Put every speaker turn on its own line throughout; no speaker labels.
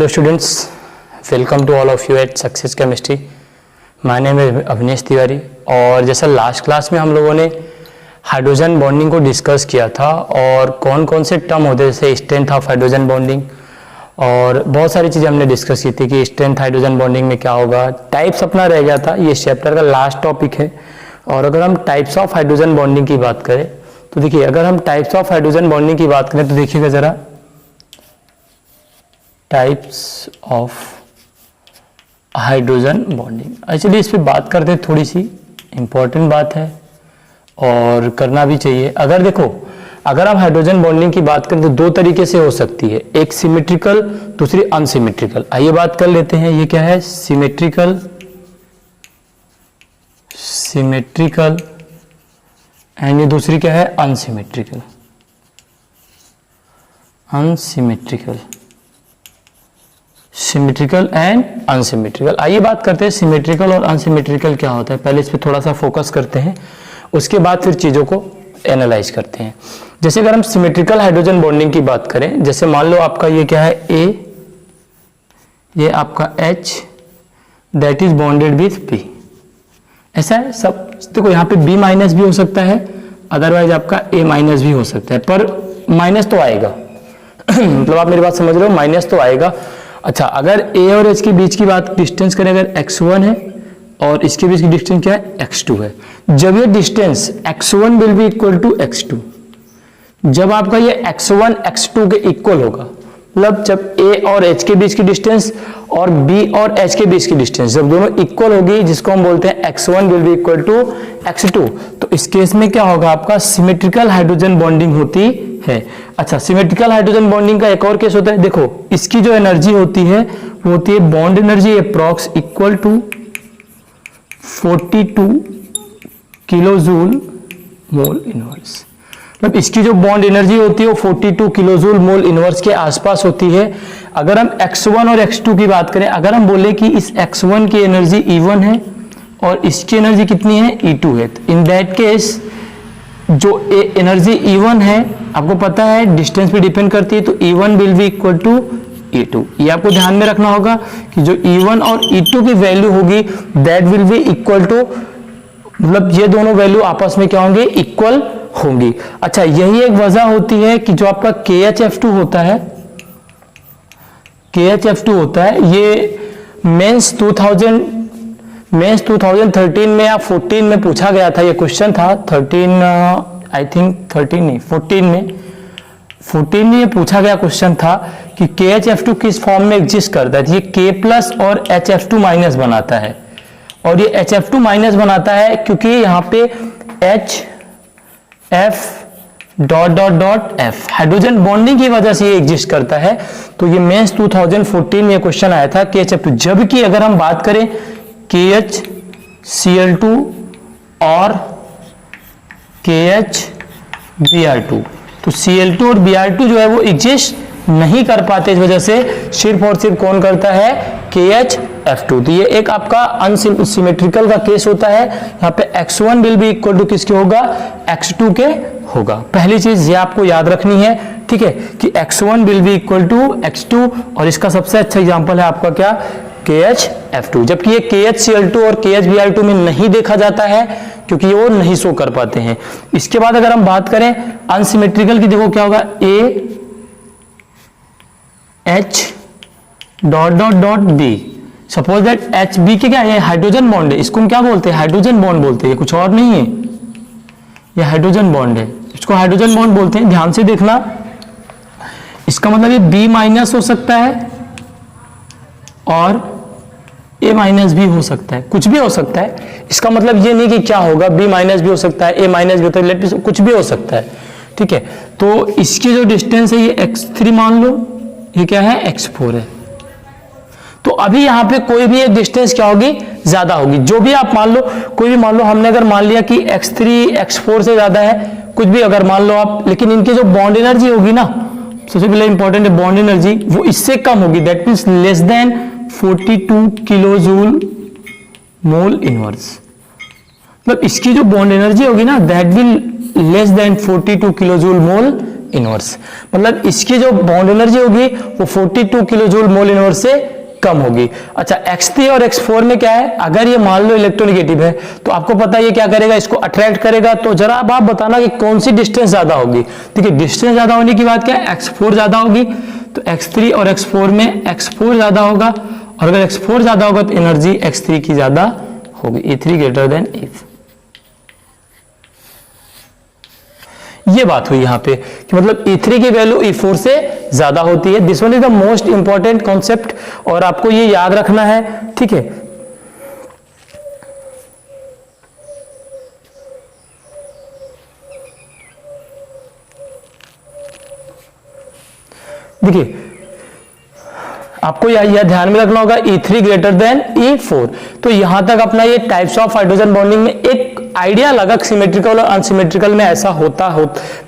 Hello students, welcome to all of you at Success Chemistry. My name is Awanish Tiwari. और जैसा last class में हम लोगों ने हाइड्रोजन बॉन्डिंग को डिस्कस किया था और कौन कौन से टर्म होते हैं जैसे स्ट्रेंथ ऑफ हाइड्रोजन बॉन्डिंग और बहुत सारी चीज़ें हमने डिस्कस की थी कि स्ट्रेंथ हाइड्रोजन बॉन्डिंग में क्या होगा। टाइप्स अपना रह गया था, ये चैप्टर का लास्ट टॉपिक है। और अगर हम टाइप्स ऑफ हाइड्रोजन बॉन्डिंग की बात करें तो देखिए, अगर हम टाइप्स ऑफ हाइड्रोजन बॉन्डिंग की बात करें तो देखिएगा ज़रा, types of hydrogen bonding. Actually इस पे बात करते हैं, थोड़ी सी इंपॉर्टेंट बात है और करना भी चाहिए। अगर देखो, अगर हम हाइड्रोजन बॉन्डिंग की बात करें तो दो तरीके से हो सकती है, एक सिमेट्रिकल, दूसरी अनसिमेट्रिकल। आइए बात कर लेते हैं, ये क्या है, सिमेट्रिकल, सिमेट्रिकल एंड ये दूसरी क्या है, unsymmetrical, unsymmetrical, symmetrical and unsymmetrical. आइए बात करते हैं सिमेट्रिकल और अनसिमेट्रिकल क्या होता है। पहले इस पे थोड़ा सा फोकस करते हैं, उसके बाद फिर चीज़ों को एनालाइज करते हैं। जैसे अगर हम सिमेट्रिकल हाइड्रोजन बॉन्डिंग की बात करें, जैसे मान लो आपका ये क्या है, ए, ये आपका H that is bonded with P। ऐसा है सब। देखो यहाँ पे B माइनस भी हो सकता है, अदरवाइज आपका A माइनस भी हो सकता है, पर माइनस तो आएगा मतलब आप मेरी बात समझ रहे हो, माइनस तो आएगा। अच्छा, अगर A और H के बीच की बात डिस्टेंस करें, अगर x1 है और इसके बीच की डिस्टेंस क्या है, x2 है। जब ये distance x1 will be equal to x2, जब आपका ये x1 x2 के इक्वल होगा, मतलब जब A और H के बीच की डिस्टेंस और B और H के बीच की डिस्टेंस जब दोनों इक्वल होगी, जिसको हम बोलते हैं x1 will be equal to x2, तो इस केस में क्या होगा, आपका सिमेट्रिकल हाइड्रोजन बॉन्डिंग होती है। अच्छा, सिमेट्रिकल हाइड्रोजन बॉन्डिंग का एक और केस होता है। देखो, इसकी जो एनर्जी होती है वो होती है bond energy approx equal to 42 kilo joule mole inverse. मतलब इसकी जो बॉन्ड एनर्जी होती है वो 42 किलो जूल मोल इनवर्स के आसपास होती है। अगर हम x1 और x2 की बात करें, अगर हम बोले कि इस x1 की एनर्जी E1 है और इसकी एनर्जी कितनी है, E2 है, तो इन दैट केस जो एनर्जी E1 है, आपको पता है डिस्टेंस पे डिपेंड करती है, तो E1 will be equal to E2। ये आपको ध्यान में रखना होगा कि जो E1 और E2 की वैल्यू होगी that will be equal to, मतलब ये दोनों वैल्यू आपस में क्या होंगे, इक्वल होंगी। अच्छा, यही एक वजह होती है कि जो आपका KHF2 होता है, KHF2 होता है, ये मेंस 2013 में या 14 में पूछा गया था, ये क्वेश्चन था 13, आई थिंक 13 नहीं 14 में ये पूछा गया क्वेश्चन था कि KHF2 किस फॉर्म में एग्जिस्ट करता है। ये K प्लस और HF2 माइनस बनाता है, और ये HF2 माइनस बनाता है क्योंकि यहाँ पे HF dot dot dot F hydrogen bonding की वजह से ये एग्जिस्ट करता है। तो ये मेंस 2014 में ये क्वेश्चन आया था KHF2। जबकि अगर हम बात करें KHCl2 और KHBr2, तो Cl2 और Br2 जो है वो एग्जिस्ट नहीं कर पाते, इस वजह से सिर्फ और सिर्फ कौन करता है, KHF2। तो ये एक आपका अनसिमेट्रिकल का केस होता है। यहाँ पे x1 will be equal to किसके होगा, x2 के होगा। पहली चीज ये आपको याद रखनी है, ठीक है, कि x1 will be equal to x2, और इसका सबसे अच्छा एग्जांपल है आपका क्या, KHF2। जबकि ये KHCl2 और KHBr2 में नहीं देखा जाता है क्योंकि वो नहीं शो कर पाते हैं। इसके बाद अगर हम बात करें अनसिमेट्रिकल की, देखो क्या होगा, H dot dot dot B। Suppose that HB के क्या है, हाइड्रोजन बॉन्ड है, इसको हम क्या बोलते हैं, हाइड्रोजन बॉन्ड बोलते हैं, कुछ और नहीं है, ये हाइड्रोजन बॉन्ड है, इसको हाइड्रोजन बॉन्ड बोलते हैं। ध्यान से देखना, इसका मतलब ये B माइनस हो सकता है और A माइनस भी हो सकता है, कुछ भी हो सकता है। इसका मतलब ये नहीं कि क्या होगा, B माइनस भी हो सकता है, A माइनस भी होता है, कुछ भी हो सकता है, ठीक है। तो इसकी जो डिस्टेंस है ये x3 मान लो, ये क्या है, x4 है। तो अभी यहाँ पे कोई भी एक डिस्टेंस क्या होगी, ज्यादा होगी। जो भी आप मान लो, कोई भी मान लो, हमने अगर मान लिया कि x3 x4 से ज्यादा है, कुछ भी अगर मान लो आप, लेकिन इनकी जो बॉन्ड एनर्जी होगी ना, सबसे पहले इंपॉर्टेंट है बॉन्ड एनर्जी, वो इससे कम होगी, that means less than 42 kilo joule mole inverse. मतलब इसकी जो बॉन्ड एनर्जी होगी ना, that will less than 42 kilo joule mole inverse, मतलब इसकी जो बॉन्ड एनर्जी होगी वो 42 किलो जूल मोल इनवर्स से कम होगी। अच्छा, X3 और X4 में क्या है, अगर ये मान लो इलेक्ट्रोनेगेटिव है तो आपको पता है ये क्या करेगा, इसको अट्रैक्ट करेगा। तो जरा अब आप बताना कि कौन सी डिस्टेंस ज्यादा होगी। देखिए डिस्टेंस ज्यादा होने की बात क्या है, X4 ज्यादा होगी, तो X3 और X4 में X4 ज्यादा होगा, और अगर X4 ज्यादा होगा तो एनर्जी X3 की ज्यादा होगी, E3 ग्रेटर देन E4। ये बात हुई यहां पे कि मतलब E3 की वैल्यू E4 से ज्यादा होती है। This one is the most important concept और आपको ये याद रखना है, ठीक है। देखिए आपको यह ध्यान में रखना होगा E3 ग्रेटर देन E4। तो यहां तक अपना ये टाइप्स ऑफ हाइड्रोजन बॉन्डिंग में एक आइडिया लगा, सिमेट्रिकल और अनसिमेट्रिकल में ऐसा होता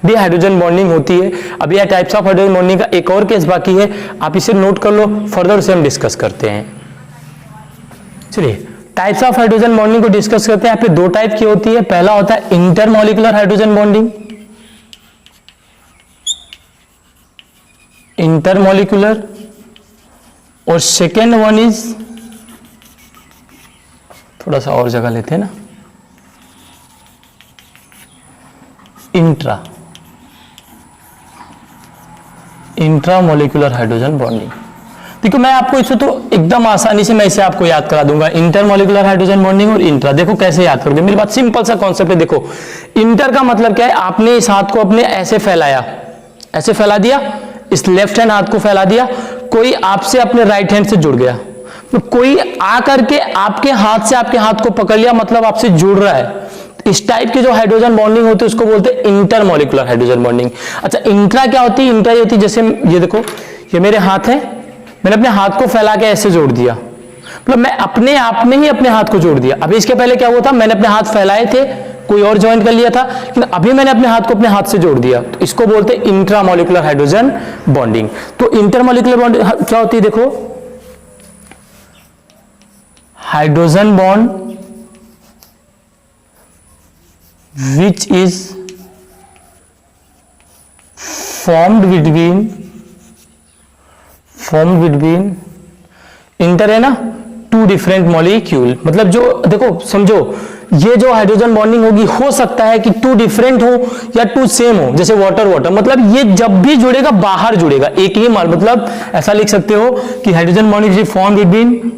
भी हाइड्रोजन बॉन्डिंग होती है। अब यह टाइप्स ऑफ हाइड्रोजन बॉन्डिंग का एक और केस बाकी है, आप इसे नोट कर लो, फर्दर उसे हम डिस्कस करते हैं। चलिए टाइप्स ऑफ हाइड्रोजन बॉन्डिंग को डिस्कस करते हैं। यहाँ पे दो टाइप की होती है, पहला होता है इंटरमॉलिक्यूलर हाइड्रोजन बॉन्डिंग, इंटरमॉलिक्यूलर, और सेकेंड वन इज, थोड़ा सा और जगह लेते हैं ना, इंट्रामोलिकुलर हाइड्रोजन बॉन्डिंग। देखो मैं आपको इसे तो एकदम आसानी से मैं इसे आपको याद करा दूंगा, इंटरमोलिकुलर हाइड्रोजन बॉन्डिंग और इंट्रा। देखो कैसे याद करोगे, मेरी बात सिंपल सा कॉन्सेप्ट है। देखो इंटर का मतलब क्या है, आपने इस हाथ को अपने ऐसे फैलाया, ऐसे फैला दिया, इस लेफ्ट हैंड हाथ को फैला दिया, कोई आपसे अपने राइट हैंड से जुड़ गया, तो कोई आकर के आपके हाथ से आपके हाथ को पकड़ लिया, मतलब आपसे जुड़ रहा है। इस टाइप की जो हाइड्रोजन बॉन्डिंग होती है उसको बोलते हैं इंटरमॉलिक्यूलर हाइड्रोजन बॉन्डिंग। अच्छा इंट्रा क्या होती है, इंट्रा ये होती है जैसे ये देखो, ये मेरे हाथ है, मैंने अपने हाथ को फैला के ऐसे जोड़ दिया, मतलब मैं अपने आप में ही अपने हाथ को जोड़ दिया। अभी इसके पहले क्या हुआ था, मैंने अपने हाथ फैलाए थे, कोई और ज्वाइन कर लिया था, लेकिन अभी मैंने अपने हाथ को अपने हाथ से जोड़ दिया, तो इसको बोलते हैं इंट्रामॉलिक्यूलर हाइड्रोजन बॉन्डिंग। तो इंटरमॉलिक्यूलर बॉन्डिंग क्या होती है, देखो hydrogen bond which is formed between inter है ना, टू डिफरेंट मॉलिक्यूल। मतलब जो देखो समझो, ये जो हाइड्रोजन बॉन्डिंग होगी हो सकता है कि टू डिफरेंट हो या टू सेम हो, जैसे वाटर वाटर, मतलब ये जब भी जुड़ेगा बाहर जुड़ेगा, एक ही माल, मतलब ऐसा लिख सकते हो कि hydrogen bonding is form between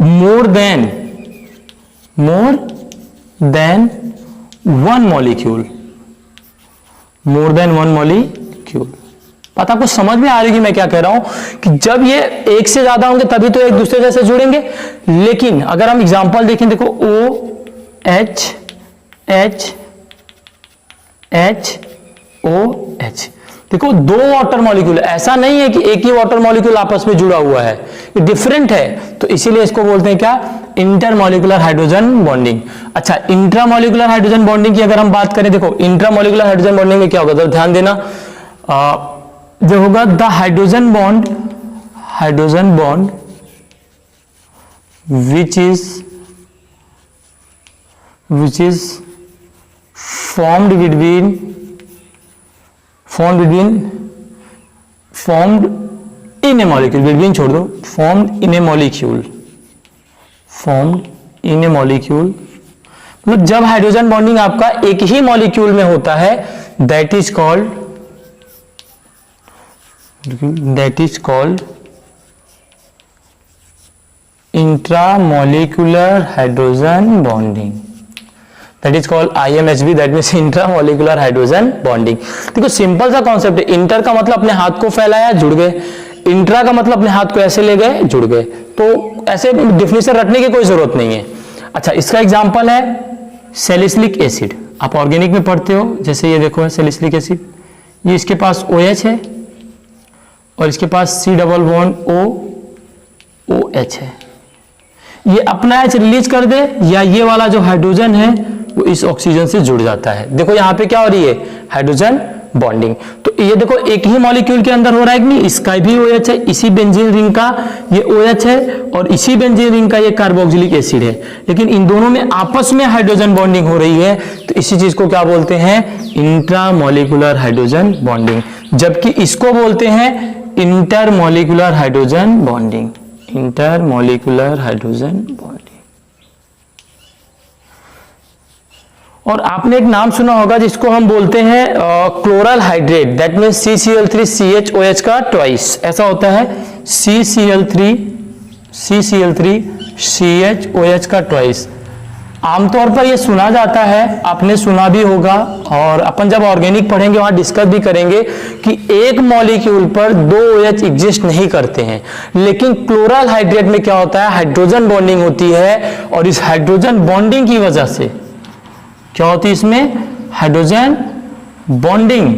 more than one molecule, more than one molecule. पता आपको समझ में आ रही है मैं क्या कह रहा हूं, कि जब ये एक से ज्यादा होंगे तभी तो एक दूसरे जैसे जुड़ेंगे। लेकिन अगर हम एग्जांपल देखें, देखो OH HOH, देखो दो वाटर मॉलिक्यूल, ऐसा नहीं है कि एक ही वाटर मॉलिक्यूल आपस में जुड़ा हुआ है, ये डिफरेंट है, तो इसीलिए इसको बोलते हैं क्या, इंटरमॉलिक्यूलर हाइड्रोजन बॉन्डिंग। अच्छा इंट्रामॉलिक्यूलर हाइड्रोजन बॉन्डिंग की अगर हम बात करें, देखो इंट्रामॉलिक्यूलर हाइड्रोजन बॉन्डिंग में क्या होगा, तो ध्यान देना, जो होगा the hydrogen bond which is formed in a molecule, between छोड़ दो, formed in a molecule, मतलब जब हाइड्रोजन बॉन्डिंग आपका एक ही मॉलिक्यूल में होता है, that is called intramolecular hydrogen bonding, that is called IMHB, that means intramolecular hydrogen bonding. देखो सिंपल सा कॉन्सेप्ट है, इंटर का मतलब अपने हाथ को फैलाया जुड़ गए, इंट्रा का मतलब अपने हाथ को ऐसे ले गए जुड़ गए, तो ऐसे डिफिनेशन रटने की कोई जरूरत नहीं है। अच्छा इसका एग्जांपल है सैलिसिलिक एसिड, आप ऑर्गेनिक में पढ़ते हो, जैसे ये देखो है सैलिसिलिक एसिड, ये इसके पास OH है और इसके पास C डबल बॉन्ड OH है, ये अपना H रिलीज कर दे, या ये वाला जो हाइड्रोजन है वो इस ऑक्सीजन से जुड़ जाता है। देखो यहाँ पे क्या हो रही है, हाइड्रोजन बॉन्डिंग। तो ये देखो एक ही मॉलिक्यूल के अंदर हो रहा है कि नहीं, इसका भी OH है, इसी बेंजीन रिंग का ये OH है और इसी बेंजीन रिंग का ये कार्बोक्सिलिक एसिड है, लेकिन इन दोनों में आपस में हाइड्रोजन बॉन्डिंग हो रही है, तो इसी चीज को क्या बोलते हैं, इंट्रामॉलिक्यूलर हाइड्रोजन बॉन्डिंग, जबकि इसको बोलते हैं intermolecular hydrogen bonding, intermolecular hydrogen bonding. और आपने एक नाम सुना होगा जिसको हम बोलते हैं chloral hydrate, that mean CCl3CHOH का ट्वाइस, ऐसा होता है CCl3CHOH का ट्वाइस। आमतौर पर ये सुना जाता है, आपने सुना भी होगा, और अपन जब ऑर्गेनिक पढ़ेंगे वहां डिस्कस भी करेंगे कि एक मॉलिक्यूल पर 2 OH एग्जिस्ट नहीं करते हैं, लेकिन क्लोरल हाइड्रेट में क्या होता है, हाइड्रोजन बॉन्डिंग होती है, और इस हाइड्रोजन बॉन्डिंग की वजह से क्या होती है, इसमें हाइड्रोजन बॉन्डिंग,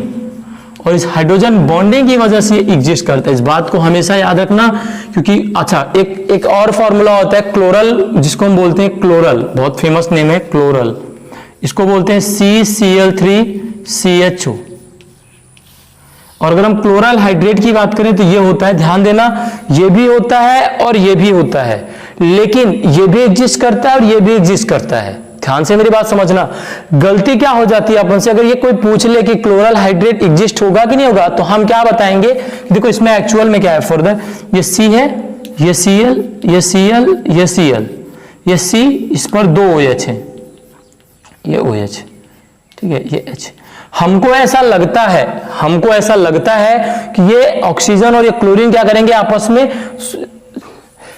और इस हाइड्रोजन बॉन्डिंग की वजह से एग्जिस्ट करता है। इस बात को हमेशा याद रखना, क्योंकि अच्छा एक और फॉर्मूला होता है क्लोरल, जिसको हम बोलते हैं क्लोरल, बहुत फेमस नेम है क्लोरल, इसको बोलते हैं CCl3CHO। और अगर हम क्लोरल हाइड्रेट की बात करें तो ये होता है, ध्यान देना, ये भी होता है और ये भी होता है, लेकिन ये भी एग्जिस्ट करता है और ये भी एग्जिस्ट करता है। ध्यान से मेरी बात समझना, गलती क्या हो जाती है अपन से, अगर ये कोई पूछ ले कि क्लोरल हाइड्रेट एग्जिस्ट होगा कि नहीं होगा, तो हम क्या बताएंगे, देखो इसमें एक्चुअल में क्या है, फर्दर ये C है, ये Cl, ये Cl, ये Cl, ये C, इस पर 2 OH है, ये OH, ठीक है, ये H। हमको ऐसा लगता है कि ये ऑक्सीजन और ये क्लोरीन क्या करेंगे आपस में,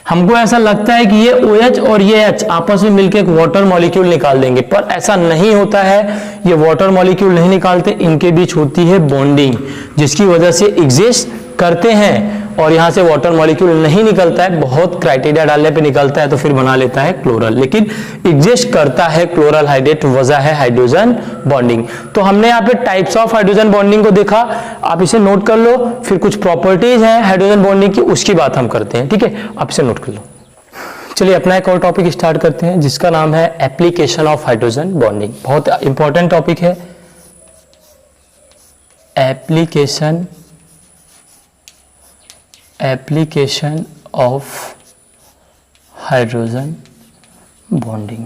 हमको ऐसा लगता है कि ये OH और ये H आपस में मिलकर एक वाटर मॉलिक्यूल निकाल देंगे, पर ऐसा नहीं होता है, ये वाटर मॉलिक्यूल नहीं निकालते, इनके बीच होती है बॉन्डिंग, जिसकी वजह से एग्जिस्ट करते हैं, और यहां से वाटर मॉलिक्यूल नहीं निकलता है, बहुत क्राइटेरिया डालने पे निकलता है तो फिर बना लेता है क्लोरल, लेकिन एग्जिस्ट करता है क्लोरल हाइड्रेट, वजह है हाइड्रोजन बॉन्डिंग। तो हमने यहाँ पे टाइप्स ऑफ हाइड्रोजन बॉन्डिंग को देखा, आप इसे नोट कर लो, फिर कुछ प्रॉपर्टीज हैं हाइड्रोजन बॉन्डिंग की, उसकी बात हम करते हैं, ठीक है, आप इसे नोट कर लो। चलिए अपना एक और टॉपिक स्टार्ट करते हैं, जिसका नाम है एप्लीकेशन ऑफ हाइड्रोजन बॉन्डिंग। बहुत इंपॉर्टेंट टॉपिक है, एप्लीकेशन ऑफ हाइड्रोजन बॉन्डिंग,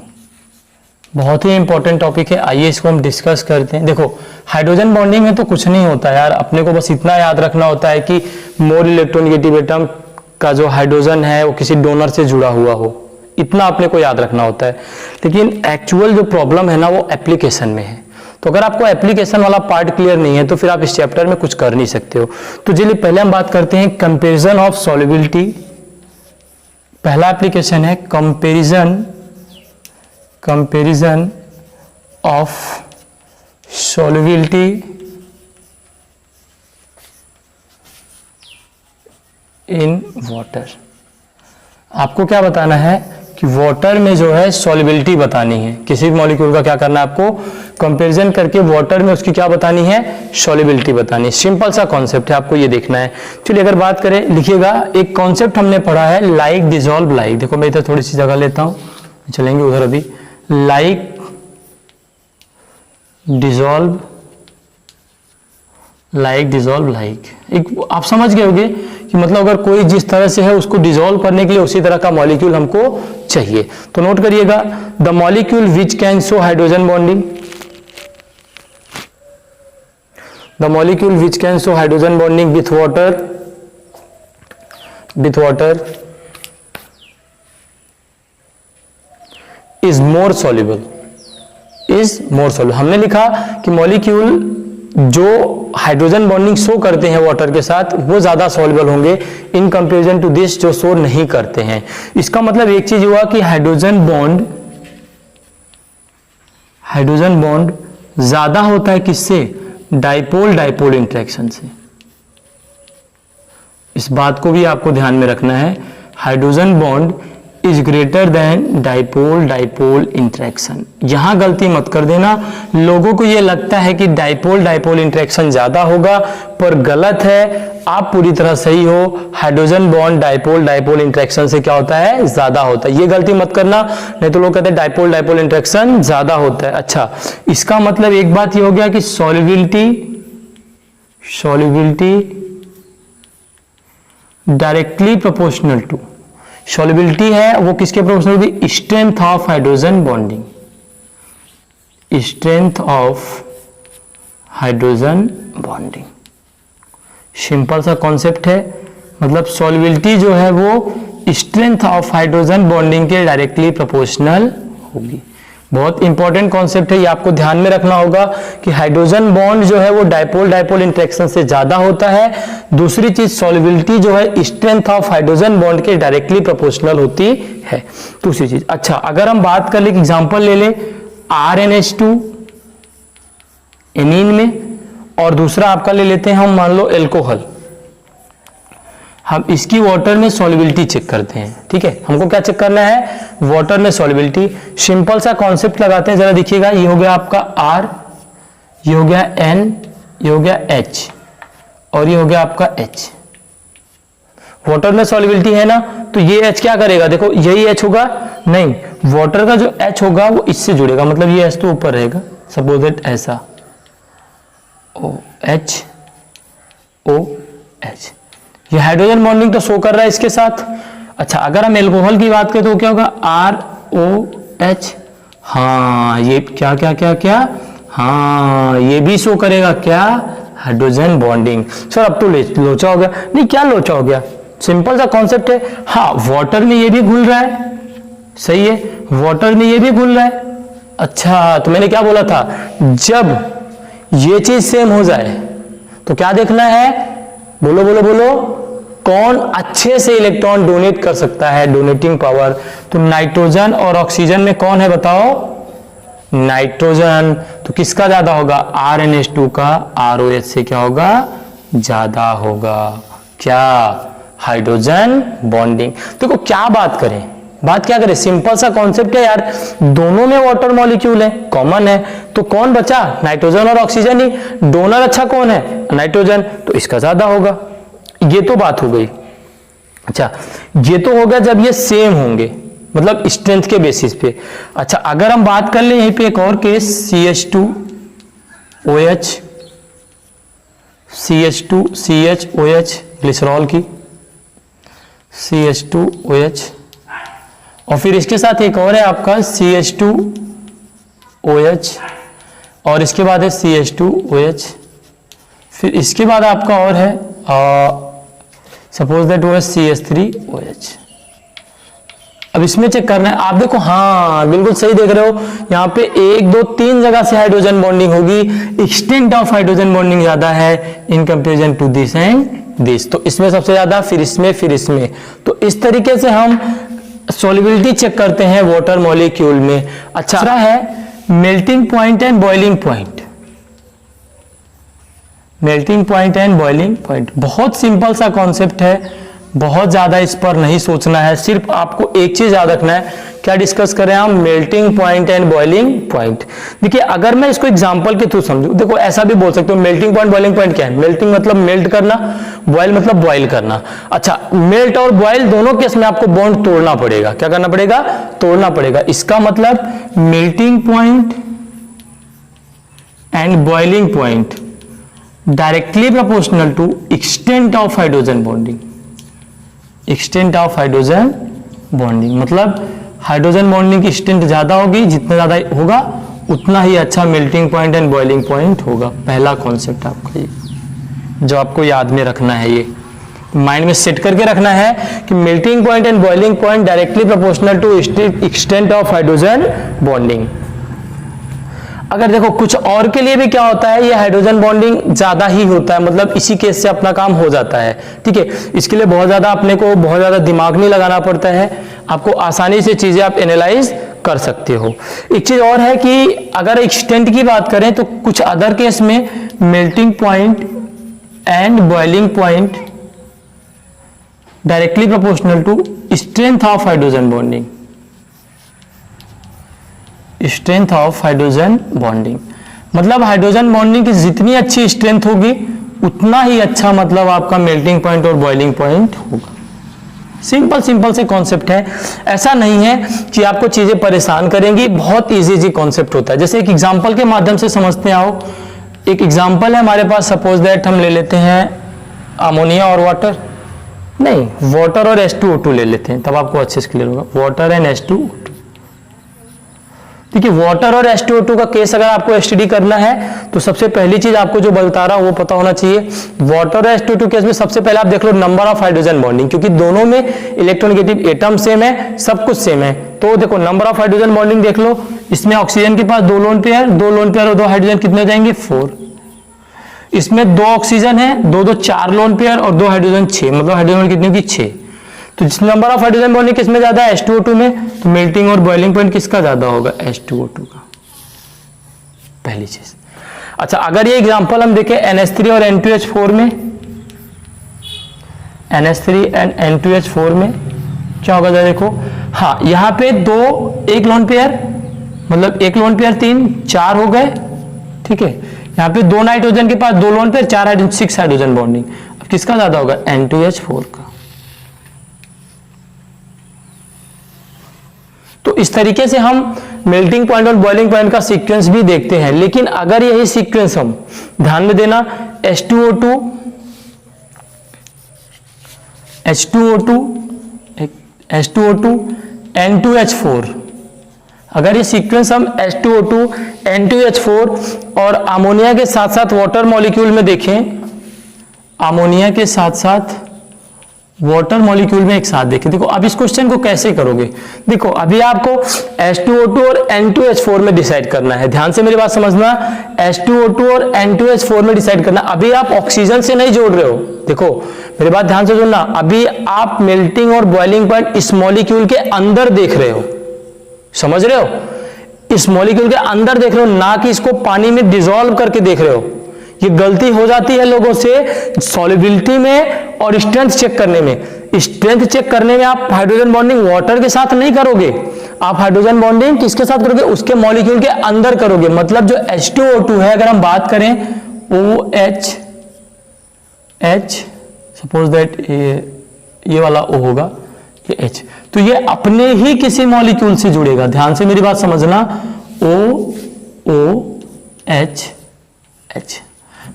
बहुत ही इंपॉर्टेंट टॉपिक है। आइए इसको हम डिस्कस करते हैं। देखो हाइड्रोजन बॉन्डिंग में तो कुछ नहीं होता यार, अपने को बस इतना याद रखना होता है कि मोर इलेक्ट्रोनेगेटिव एटम का जो हाइड्रोजन है वो किसी डोनर से जुड़ा हुआ हो, इतना अपने को याद रखना होता है। लेकिन एक्चुअल जो प्रॉब्लम है ना वो एप्लीकेशन में है, तो अगर आपको एप्लीकेशन वाला पार्ट क्लियर नहीं है तो फिर आप इस चैप्टर में कुछ कर नहीं सकते हो। तो चलिए पहले हम बात करते हैं कंपैरिजन ऑफ सॉल्युबिलिटी। पहला एप्लीकेशन है comparison of solubility in water. आपको क्या बताना है कि वाटर में जो है सॉल्युबिलिटी बतानी है, किसी भी मॉलिक्यूल का क्या करना है आपको, कंपैरिजन करके वाटर में उसकी क्या बतानी है, सॉल्युबिलिटी बतानी है। सिंपल सा कॉन्सेप्ट है, आपको ये देखना है। चलिए अगर बात करें, लिखिएगा, एक कॉन्सेप्ट हमने पढ़ा है लाइक डिसॉल्व लाइक। देखो मैं इधर थोड़ी सी जगह लेता हूं, चलेंगे उधर अभी। लाइक डिसॉल्व लाइक, एक आप समझ गए होंगे कि मतलब अगर कोई जिस तरह से है उसको डिसॉल्व करने के लिए उसी तरह का मॉलिक्यूल हमको चाहिए। तो नोट करिएगा, the molecule which can show hydrogen bonding, the molecule which can show hydrogen bonding with water is more soluble. हमने लिखा कि मॉलिक्यूल जो हाइड्रोजन बॉन्डिंग शो करते हैं वाटर के साथ वो ज्यादा सॉल्युबल होंगे इन कंपैरिजन टू दिस जो शो नहीं करते हैं। इसका मतलब एक चीज हुआ कि हाइड्रोजन बॉन्ड ज्यादा होता है किससे, डाइपोल इंटरेक्शन से। इस बात को भी आपको ध्यान में रखना है, hydrogen bond is greater than dipole interaction. यहां गलती मत कर देना, लोगों को यह लगता है कि डाइपोल इंटरेक्शन ज्यादा होगा, पर गलत है, आप पूरी तरह सही हो। हाइड्रोजन बॉन्ड डाइपोल इंटरेक्शन से क्या होता है, ज्यादा होता है। ये गलती मत करना, नहीं तो लोग कहते हैं डाइपोल इंटरेक्शन ज्यादा होता है। अच्छा, इसका मतलब एक बात ये हो गया कि solubility directly proportional to, solubility है वो किसके प्रोपोर्शनल होगी, strength of hydrogen bonding, strength of hydrogen bonding. Simple सा कॉन्सेप्ट है, मतलब सॉल्युबिलिटी जो है वो स्ट्रेंथ ऑफ हाइड्रोजन बॉन्डिंग के डायरेक्टली प्रोपोर्शनल होगी। बहुत इंपॉर्टेंट कॉन्सेप्ट है, ये आपको ध्यान में रखना होगा कि हाइड्रोजन बॉन्ड जो है वो डाइपोल डाइपोल इंटरेक्शन से ज्यादा होता है। दूसरी चीज सॉल्युबिलिटी जो है स्ट्रेंथ ऑफ हाइड्रोजन बॉन्ड के डायरेक्टली प्रोपोर्शनल होती है। दूसरी चीज, अच्छा अगर हम बात कर ले, एग्जांपल ले ले RnH2 एनीन में, और दूसरा आपका ले लेते हैं हम मान लो एल्कोहल, हम इसकी वाटर में सॉल्युबिलिटी चेक करते हैं। ठीक है, हमको क्या चेक करना है, वाटर में सॉल्युबिलिटी। सिंपल सा कॉन्सेप्ट लगाते हैं, जरा देखिएगा, ये हो गया आपका R, ये हो गया N, ये हो गया H और ये हो गया आपका H। वाटर में सॉल्युबिलिटी है ना, तो ये H क्या करेगा, देखो यही H होगा, नहीं वाटर का जो H होगा वो इससे जुड़ेगा, मतलब ये H तो ऊपर रहेगा, सपोज दैट ऐसा OH OH, ये हाइड्रोजन बॉन्डिंग तो शो कर रहा है इसके साथ। अच्छा अगर हम एल्कोहल की बात करें तो क्या होगा, ROH, हाँ ये क्या क्या क्या क्या, हाँ ये भी शो करेगा क्या, हाइड्रोजन बॉन्डिंग। सर अब तो लोचा हो गया, नहीं क्या लोचा हो गया, सिंपल सा कॉन्सेप्ट है। हाँ वाटर में ये भी घुल रहा है, सही है, वाटर में ये भी घुल रहा है। अच्छा तो मैंने क्या बोला था, जब ये चीज सेम हो जाए तो क्या देखना है, बोलो बोलो बोलो, कौन अच्छे से इलेक्ट्रॉन डोनेट कर सकता है, डोनेटिंग पावर। तो नाइट्रोजन और ऑक्सीजन में कौन है बताओ, नाइट्रोजन, तो किसका ज्यादा होगा, RnH2 का ROH से क्या होगा, ज्यादा होगा, क्या, हाइड्रोजन बॉन्डिंग। देखो क्या बात करें, बात क्या करें, सिंपल सा कॉन्सेप्ट है यार, दोनों में वाटर मॉलिक्यूल है, कॉमन है, तो कौन बचा, नाइट्रोजन और ऑक्सीजन ही। डोनर अच्छा कौन है, नाइट्रोजन, तो इसका ज्यादा होगा। ये तो बात हो गई। अच्छा ये तो होगा जब ये सेम होंगे, मतलब स्ट्रेंथ के बेसिस पे। अच्छा अगर हम बात कर ले यहीं पे एक और केस, CH2OH, CH2CHOH ग्लिसरॉल की, CH2OH, और फिर इसके साथ एक और है आपका CH2OH, और इसके बाद है CH2OH, फिर इसके बाद आपका और है सपोज दैट वो है CH3OH। अब इसमें चेक करना है, आप देखो हाँ बिल्कुल सही देख रहे हो, यहाँ पे 1 2 3 जगह से हाइड्रोजन बॉन्डिंग होगी, एक्सटेंट ऑफ हाइड्रोजन बॉन्डिंग ज्यादा है in comparison to this and this, तो इसमें सबसे ज्यादा, फिर इसमें, फिर इसमें। तो इस तरीके से हम सॉल्युबिलिटी चेक करते हैं वाटर मॉलिक्यूल में। अच्छा है melting point and boiling point, melting point and boiling point बहुत सिंपल सा कॉन्सेप्ट है, बहुत ज्यादा इस पर नहीं सोचना है, सिर्फ आपको एक चीज याद रखना है। क्या डिस्कस करें हम, melting point and boiling point. देखिए अगर मैं इसको एग्जांपल के थ्रू समझूं, देखो ऐसा भी बोल सकते हो, मेल्टिंग पॉइंट बॉइलिंग पॉइंट क्या है, मेल्टिंग मतलब मेल्ट करना, बॉयल मतलब बॉयल करना। अच्छा मेल्ट और बॉयल दोनों केस में आपको बॉन्ड तोड़ना पड़ेगा, क्या करना पड़ेगा, तोड़ना पड़ेगा। इसका मतलब melting point and boiling point directly proportional to extent of hydrogen bonding, extent of hydrogen bonding, मतलब हाइड्रोजन बॉन्डिंग की एक्सटेंट ज्यादा होगी, जितना ज्यादा होगा उतना ही अच्छा melting point and boiling point होगा। पहला कॉन्सेप्ट आपका ये जो आपको याद में रखना है, ये माइंड में सेट करके रखना है कि melting point and boiling point directly proportional to extent of hydrogen bonding. अगर देखो कुछ और के लिए भी क्या होता है, ये हाइड्रोजन बॉन्डिंग ज्यादा ही होता है, मतलब इसी केस से अपना काम हो जाता है। ठीक है, इसके लिए बहुत ज्यादा अपने को बहुत ज्यादा दिमाग नहीं लगाना पड़ता है, आपको आसानी से चीजें आप एनालाइज कर सकते हो। एक चीज और है कि अगर एक्सटेंट की बात करें तो कुछ अदर केस में melting point and boiling point directly proportional to strength of hydrogen bonding, strength of hydrogen bonding, मतलब हाइड्रोजन बॉन्डिंग की जितनी अच्छी स्ट्रेंथ होगी उतना ही अच्छा मतलब आपका मेल्टिंग पॉइंट और बॉइलिंग पॉइंट होगा। सिंपल सिंपल से कॉन्सेप्ट है, ऐसा नहीं है कि आपको चीजें परेशान करेंगी, बहुत इजी कॉन्सेप्ट होता है। जैसे एक एग्जांपल के माध्यम से समझते आओ, एक एग्जांपल है हमारे पास, सपोज दैट हम ले लेते हैं अमोनिया और वाटर, नहीं वाटर और H2O2 ले लेते हैं, तब आपको अच्छे से क्लियर होगा। वाटर एंड H2O2, ठीक है। वाटर और H2O2 का केस अगर आपको स्टडी करना है तो सबसे पहली चीज आपको जो बता रहा हूं वो पता होना चाहिए। वाटर और H2O2 केस में सबसे पहले आप देख लो नंबर ऑफ हाइड्रोजन बॉन्डिंग, क्योंकि दोनों में इलेक्ट्रोनेगेटिव एटम सेम है, सब कुछ सेम है। तो देखो नंबर ऑफ हाइड्रोजन बॉन्डिंग देख लो, इसमें ऑक्सीजन के पास 2 लोन पेयर, 2 लोन पेयर और 2 हाइड्रोजन कितने हो जाएंगे 4। इसमें 2 ऑक्सीजन है, 2 2 4 लोन पेयर और 2 हाइड्रोजन 6, मतलब हाइड्रोजन कितनी होगी 6। तो जिस नंबर ऑफ हाइड्रोजन बॉन्डिंग किसमें ज्यादा है H2O2 में, तो मेल्टिंग और बॉइलिंग पॉइंट किसका ज्यादा होगा H2O2 का, पहली चीज। अच्छा अगर ये एग्जांपल हम देखें NH3 और N2H4 में, NH3 एंड N2H4 में क्या होगा जरा देखो, हाँ यहाँ पे 1 लोन पेयर, मतलब 1 लोन पेयर 3 4 हो गए, ठीक है। यहाँ पे 2 नाइट्रोजन के पास 2 lone pair 4 hydrogen 6 hydrogen bonding, अब किसका ज्यादा होगा N2H4 का। तो इस तरीके से हम मेल्टिंग पॉइंट और बॉइलिंग पॉइंट का सीक्वेंस भी देखते हैं। लेकिन अगर यही सीक्वेंस हम ध्यान में देना H2O2 N2H4, अगर ये सीक्वेंस हम H2O2 N2H4 और अमोनिया के साथ साथ वाटर मॉलिक्यूल में देखें, अमोनिया के साथ साथ वाटर मॉलिक्यूल में एक साथ देखें, देखो अब इस क्वेश्चन को कैसे करोगे। देखो अभी आपको H2O2 और N2H4 में डिसाइड करना है, ध्यान से मेरी बात समझना, H2O2 और N2H4 में डिसाइड करना। अभी आप ऑक्सीजन से नहीं जोड़ रहे हो, देखो मेरी बात ध्यान से सुनना, अभी आप मेल्टिंग और बॉइलिंग पॉइंट इस मॉलिक्यूल के अंदर देख रहे हो, समझ रहे हो, इस मॉलिक्यूल के अंदर देख रहे हो, ना कि इसको पानी में डिसॉल्व करके देख रहे हो। ये गलती हो जाती है लोगों से सॉल्युबिलिटी में और स्ट्रेंथ चेक करने में। स्ट्रेंथ चेक करने में आप हाइड्रोजन बॉन्डिंग वाटर के साथ नहीं करोगे, आप हाइड्रोजन बॉन्डिंग किसके साथ करोगे, उसके मॉलिक्यूल के अंदर करोगे। मतलब जो H2O2 है, अगर हम बात करें OH, सपोज दैट ये वाला O होगा, ये H, तो ये अपने ही किसी मॉलिक्यूल से जुड़ेगा। ध्यान से मेरी बात समझना, OH,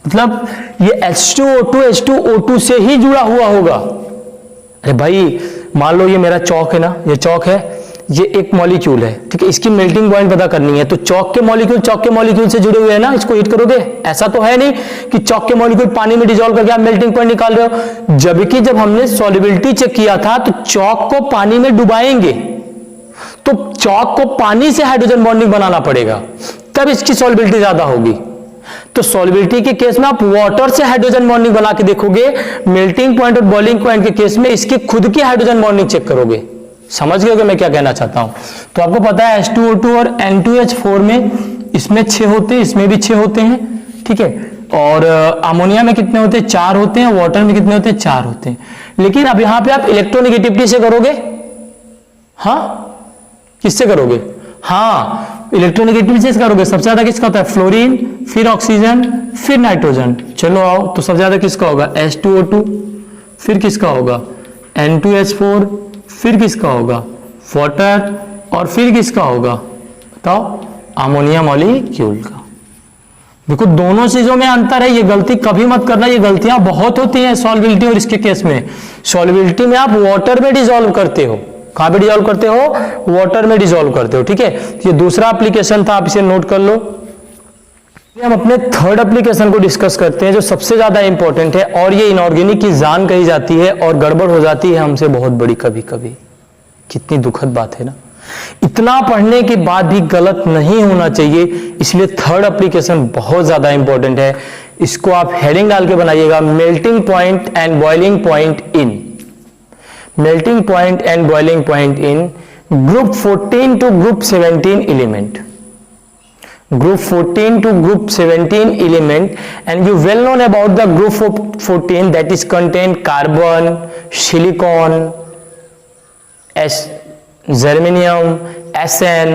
मतलब ये H2O2 से ही जुड़ा हुआ होगा। अरे भाई मान लो ये मेरा चौक है ना, ये चौक है, ये एक मॉलिक्यूल है, ठीक है, इसकी मेल्टिंग पॉइंट पता करनी है, तो चौक के मॉलिक्यूल से जुड़े हुए हैं ना, इसको हीट करोगे। ऐसा तो है नहीं कि चौक के मॉलिक्यूल पानी में डिसॉल्व करके आप मेल्टिंग पॉइंट निकाल रहे हो, जबकि जब हमने सॉल्युबिलिटी चेक किया था तो चौक को पानी में डुबाएंगे, तो चौक को पानी से हाइड्रोजन बॉन्डिंग बनाना पड़ेगा, तब इसकी सॉल्युबिलिटी ज्यादा होगी। तो सॉल्युबिलिटी के केस में आप वाटर से हाइड्रोजन बॉन्डिंग बना के देखोगे, मेल्टिंग पॉइंट और बॉइलिंग पॉइंट के केस में इसकी खुद की हाइड्रोजन बॉन्डिंग चेक करोगे। समझ गए कि मैं क्या कहना चाहता हूं। तो आपको पता है H2O2 और N2H4 में इसमें 6 होते हैं, इसमें भी 6 होते हैं, ठीक है। और अमोनिया में कितने होते हैं 4 होते हैं, वाटर में कितने होते हैं 4 होते हैं। लेकिन अब यहां पे आप इलेक्ट्रोनेगेटिविटी से करोगे, हाँ किससे करोगे, हाँ इलेक्ट्रोनेगेटिविटी से करोगे। सबसे ज्यादा किसका होता है फ्लोरीन, फिर ऑक्सीजन, फिर नाइट्रोजन। चलो आओ, तो सबसे ज्यादा किसका होगा H2O2, फिर किसका होगा N2H4, फिर किसका होगा वाटर, और फिर किसका होगा बताओ अमोनिया मॉलिक्यूल का। देखो दोनों चीजों में अंतर है, ये गलती कभी मत करना, ये गलतियां बहुत होती हैं सॉल्युबिलिटी और इसके केस में। सॉल्युबिलिटी में आप वाटर में डिसॉल्व करते हो, कहां पे डिसॉल्व करते हो, वाटर में डिसॉल्व करते हो, ठीक है। ये दूसरा एप्लीकेशन था, आप इसे नोट कर लो। हम अपने थर्ड एप्लीकेशन को डिस्कस करते हैं जो सबसे ज्यादा इंपॉर्टेंट है, और ये इनऑर्गेनिक की जान कही जाती है और गड़बड़ हो जाती है हमसे बहुत बड़ी कभी कभी। कितनी दुखद बात है ना, इतना पढ़ने के बाद भी गलत नहीं होना चाहिए, इसलिए थर्ड एप्लीकेशन बहुत ज्यादा इंपॉर्टेंट है। इसको आप हेडिंग डाल के बनाइएगा, melting point and boiling point in, melting point and boiling point in group 14 to group 17 element, group 14 to group 17 element, and you well known about the group 14 that is contain carbon, silicon, germanium, SN,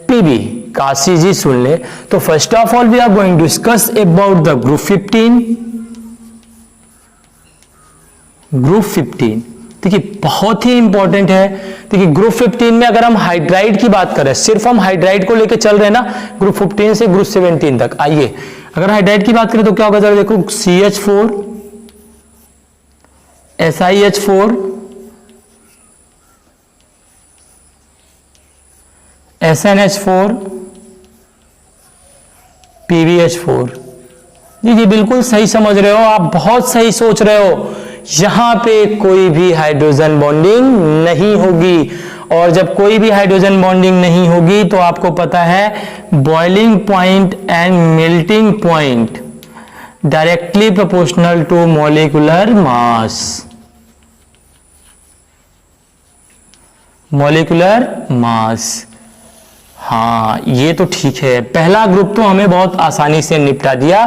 PB। Kashi ji सुन ले। तो first of all we are going to discuss about the group 15। Group 15 देखिए बहुत ही important है। देखिए group 15 में अगर हम हाइड्राइड की बात करें, सिर्फ हम हाइड्राइड को लेकर चल रहे हैं ना, ग्रुप 15 से ग्रुप 17 तक। आइए अगर हाइड्राइड की बात करें तो क्या होगा, जरा देखो, CH4 SiH4 SnH4 PbH4। जी बिल्कुल सही समझ रहे हो आप, बहुत सही सोच रहे हो। यहां पे कोई भी हाइड्रोजन बॉन्डिंग नहीं होगी, और जब कोई भी हाइड्रोजन बॉन्डिंग नहीं होगी तो आपको पता है boiling point and melting point directly proportional to molecular mass. Molecular mass, हाँ ये तो ठीक है। पहला ग्रुप तो हमें बहुत आसानी से निपटा दिया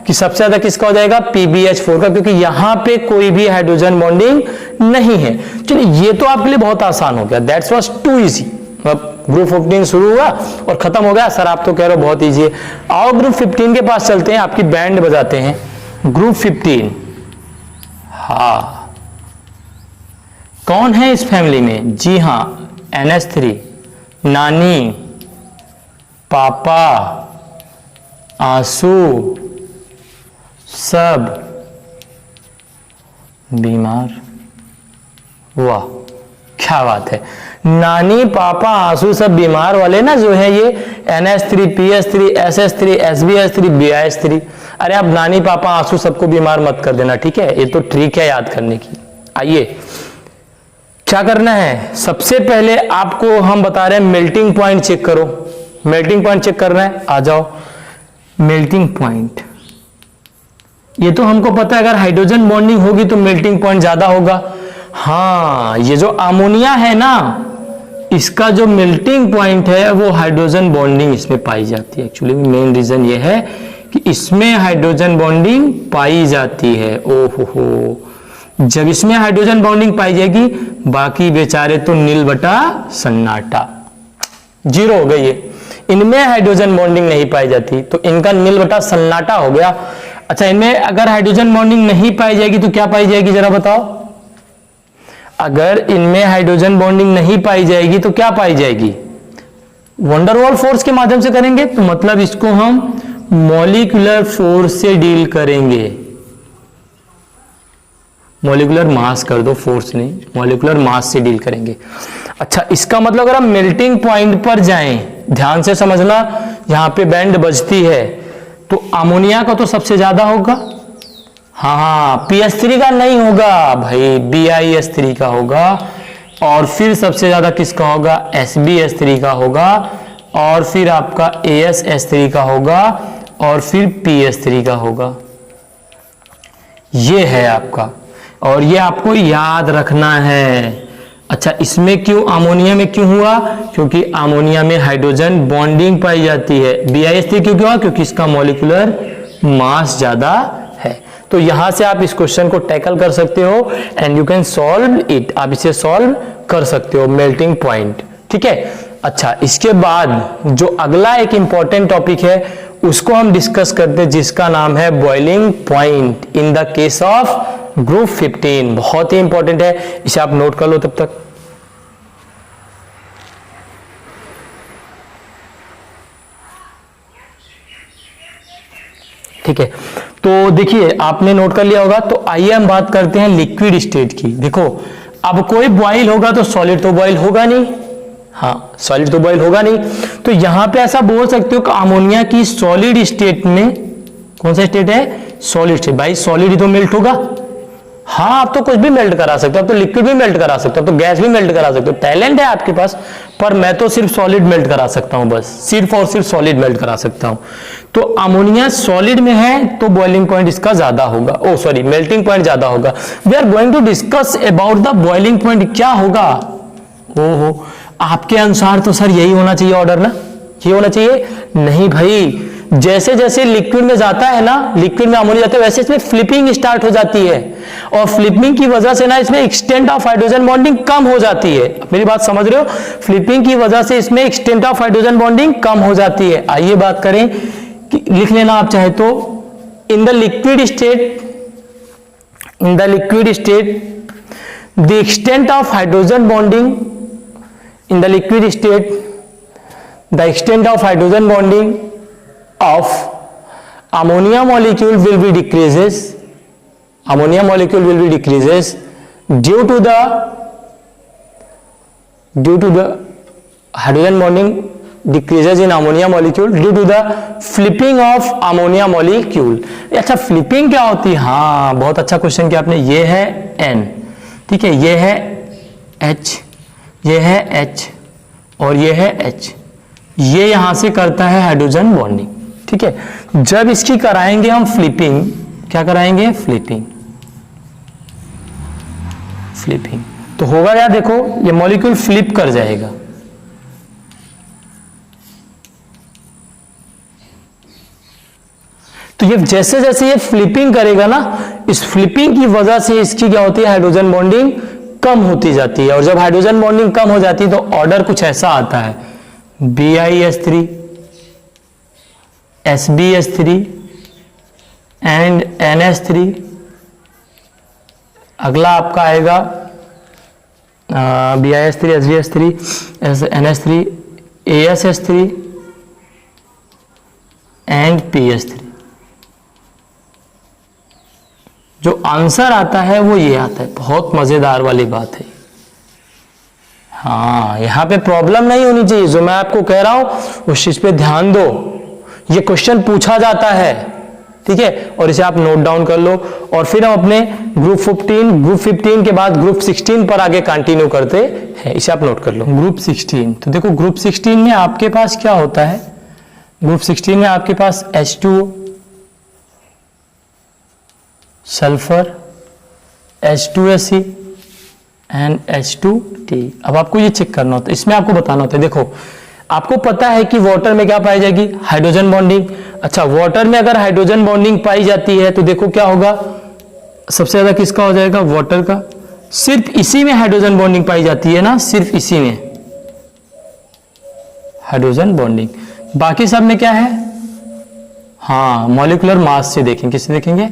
कि सबसे ज्यादा किसका हो जाएगा, PbH4 का, क्योंकि यहां पे कोई भी हाइड्रोजन बॉन्डिंग नहीं है। चलिए ये तो आपके लिए बहुत आसान हो गया, that's was too easy. Group 15 शुरू हुआ और खत्म हो गया। सर आप तो कह रहे हो बहुत इजी है। आओ ग्रुप 15 के पास चलते हैं, आपकी बैंड बजाते हैं। ग्रुप 15, हाँ कौन है इस फैमिली में? जी हाँ, NH3, नानी, पापा, आंसू, सब बीमार। वाह क्या बात है, नानी पापा आंसू सब बीमार वाले ना जो है ये NH3 PH3 SH3 SbH3 BH3। अरे आप नानी पापा आंसू सबको बीमार मत कर देना, ठीक है, ये तो ट्रिक है याद करने की। आइए क्या करना है, सबसे पहले आपको हम बता रहे हैं मेल्टिंग पॉइंट चेक करो। मेल्टिंग पॉइंट चेक करना है, आ जाओ। मेल्टिंग पॉइंट, ये तो हमको पता है अगर हाइड्रोजन बॉन्डिंग होगी तो मेल्टिंग पॉइंट ज्यादा होगा। हाँ ये जो अमोनिया है ना, इसका जो मेल्टिंग पॉइंट है वो हाइड्रोजन बॉन्डिंग इसमें पाई जाती है। एक्चुअली मेन रीजन ये है कि इसमें हाइड्रोजन बॉन्डिंग पाई जाती है। ओहो, जब इसमें हाइड्रोजन बॉन्डिंग पाई जाएगी बाकी बेचारे तो नील बटा सन्नाटा, जीरो हो गई है। इनमें हाइड्रोजन बॉन्डिंग नहीं पाई जाती तो इनका नील बटा सन्नाटा हो गया। अच्छा, इनमें अगर हाइड्रोजन बॉन्डिंग नहीं पाई जाएगी तो क्या पाई जाएगी जरा बताओ? अगर इनमें हाइड्रोजन बॉन्डिंग नहीं पाई जाएगी तो क्या पाई जाएगी? वंडरवॉल फोर्स के माध्यम से करेंगे, तो मतलब इसको हम मॉलिक्यूलर फोर्स से डील करेंगे। मॉलिक्यूलर मास कर दो, फोर्स नहीं, मॉलिक्यूलर मास से डील करेंगे। अच्छा, इसका मतलब अगर हम मेल्टिंग पॉइंट पर जाएं, ध्यान से समझना, यहां पे बैंड बजती है, तो अमोनिया का तो सबसे ज्यादा होगा। हाँ PH3 का नहीं होगा भाई, BiH3 का होगा। और फिर सबसे ज्यादा किसका होगा? SbH3 का होगा। और फिर आपका AsH3 का होगा। और फिर PH3 का होगा। ये है आपका, और ये आपको याद रखना है। अच्छा, इसमें क्यों, अमोनिया में क्यों हुआ? क्योंकि अमोनिया में हाइड्रोजन बॉन्डिंग पाई जाती है। BiH3 क्यों हुआ? क्योंकि इसका मॉलिक्यूलर मास ज्यादा है। तो यहां से आप इस क्वेश्चन को टैकल कर सकते हो and you can solve it, आप इसे सॉल्व कर सकते हो, मेल्टिंग पॉइंट, ठीक है। अच्छा, इसके बाद जो अगला एक इंपॉर्टेंट टॉपिक है उसको हम डिस्कस करते हैं, जिसका नाम है boiling point in the case of group 15। बहुत ही इंपॉर्टेंट है, इसे आप नोट कर लो तब तक। ठीक है, तो देखिए आपने नोट कर लिया होगा। तो आइए हम बात करते हैं लिक्विड स्टेट की। देखो, अब कोई बॉइल होगा तो सॉलिड तो बॉइल होगा नहीं, हाँ सॉलिड तो बॉइल होगा नहीं। तो यहां पे ऐसा बोल सकते हो कि अमोनिया की सॉलिड स्टेट में, कौन सा स्टेट है? Solid state. भाई सॉलिड ही तो मेल्ट होगा। हाँ, आप तो कुछ भी मेल्ट करा सकते हो, आप तो लिक्विड भी मेल्ट करा सकते हो, तो गैस भी मेल्ट करा सकते हो, टैलेंट है आपके पास। पर मैं तो सिर्फ सॉलिड मेल्ट करा सकता हूं, बस सिर्फ और सिर्फ सॉलिड मेल्ट करा सकता हूं। तो अमोनिया सॉलिड में है तो बॉइलिंग पॉइंट इसका ज्यादा होगा, ओ सॉरी मेल्टिंग पॉइंट ज्यादा होगा। We are going to discuss about the boiling point. क्या होगा? ओहो, आपके अनुसार तो सर यही होना चाहिए ऑर्डर ना, ये होना चाहिए। नहीं भाई, जैसे जैसे लिक्विड में जाता है ना, लिक्विड में अमोनिया जाता है, वैसे इसमें फ्लिपिंग स्टार्ट हो जाती है, और फ्लिपिंग की वजह से ना इसमें एक्सटेंट ऑफ हाइड्रोजन बॉन्डिंग कम हो जाती है। मेरी बात समझ रहे हो? फ्लिपिंग की वजह से इसमें एक्सटेंट ऑफ हाइड्रोजन बॉन्डिंग कम हो जाती है। आइए बात करें कि लिख लेना आप चाहे तो, in the liquid state, in the liquid state the extent of hydrogen bonding, in the liquid state the extent of hydrogen bonding of ammonia molecule will be decreases, ammonia molecule will be decreases due to the hydrogen bonding decreases in ammonia molecule due to the flipping of ammonia molecule। अच्छा flipping क्या होती है? हाँ बहुत अच्छा question किया आपने। ये है N, ठीक है, ये है H, ये है H और ये है H, ये यहां से करता है हाइड्रोजन बॉन्डिंग, ठीक है। जब इसकी कराएंगे हम फ्लिपिंग, क्या कराएंगे? फ्लिपिंग, फ्लिपिंग तो होगा क्या? देखो ये मॉलिक्यूल फ्लिप कर जाएगा, तो ये जैसे जैसे ये फ्लिपिंग करेगा ना, इस फ्लिपिंग की वजह से इसकी क्या होती है? हाइड्रोजन बॉन्डिंग कम होती जाती है। और जब हाइड्रोजन बॉन्डिंग कम हो जाती है तो ऑर्डर कुछ ऐसा आता है, BiS3, SbS3 एंड NS3। अगला आपका आएगा BiS3, SbS3, NS3, ASS3 and PS3। जो आंसर आता है वो ये आता है। बहुत मजेदार वाली बात है। हाँ यहां पे प्रॉब्लम नहीं होनी चाहिए, जो मैं आपको कह रहा हूं उस चीज पे ध्यान दो। ये क्वेश्चन पूछा जाता है, ठीक है, और इसे आप नोट डाउन कर लो। और फिर हम अपने ग्रुप 15 के बाद ग्रुप 16 पर आगे कंटिन्यू करते हैं। इसे आप नोट कर लो। ग्रुप 16, तो देखो ग्रुप 16 में आपके पास क्या होता है? ग्रुप 16 में आपके पास H2O, sulphur, H2SE and H2T। अब आपको ये चेक करना होता है, इसमें आपको बताना होता है। देखो आपको पता है कि वाटर में क्या पाई जाएगी? Hydrogen bonding. अच्छा वाटर में अगर हाइड्रोजन बॉन्डिंग पाई जाती है तो देखो क्या होगा? सबसे ज्यादा किसका हो जाएगा? वाटर का। सिर्फ इसी में हाइड्रोजन बॉन्डिंग पाई जाती है ना, सिर्फ इसी में हाइड्रोजन बॉन्डिंग। बाकी सब में क्या है? हाँ मॉलिक्यूलर मास से देखेंगे। किससे देखेंगे?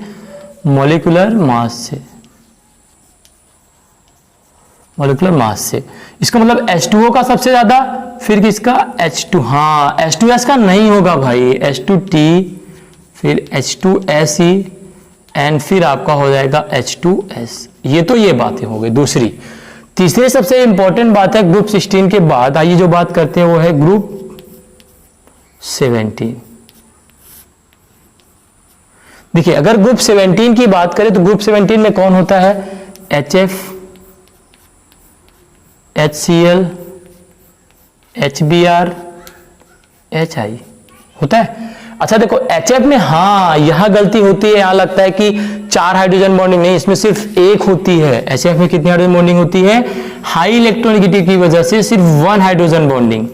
मॉलिक्यूलर मास से, मॉलिक्यूलर मास से। इसका मतलब H2O का सबसे ज्यादा, फिर किसका? H2। हाँ H2S का नहीं होगा भाई, H2T, फिर H2SE एंड फिर आपका हो जाएगा H2S। ये तो ये बातें हो गई। दूसरी, तीसरी सबसे इंपॉर्टेंट बात है ग्रुप 16 के बाद आइए जो बात करते हैं वो है ग्रुप 17। देखिए अगर ग्रुप 17 की बात करें तो ग्रुप 17 में कौन होता है? HF, HCl, HBr, HI होता है। अच्छा देखो HF में, हाँ यहां गलती होती है, यहां लगता है कि 4 हाइड्रोजन बॉन्डिंग, नहीं, इसमें सिर्फ एक होती है। HF में कितनी हाइड्रोजन बॉन्डिंग होती है? हाई इलेक्ट्रोनेगेटिव की वजह से सिर्फ 1 हाइड्रोजन बॉन्डिंग,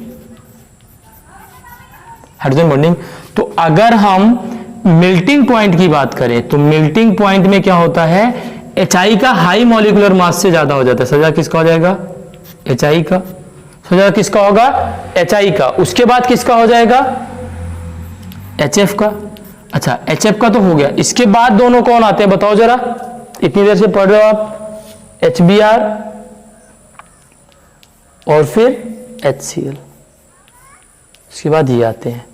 हाइड्रोजन बॉन्डिंग। तो अगर हम मेल्टिंग पॉइंट की बात करें तो मेल्टिंग पॉइंट में क्या होता है? HI का हाई मॉलिक्यूलर मास से ज्यादा हो जाता है। सजा किसका हो जाएगा? HI का। सजा किसका होगा? HI का। उसके बाद किसका हो जाएगा? HF का। अच्छा HF का तो हो गया। इसके बाद दोनों कौन आते हैं बताओ जरा, इतनी देर से पढ़ रहे हो आप? HBr और फिर HCl, इसके बाद ये आते हैं,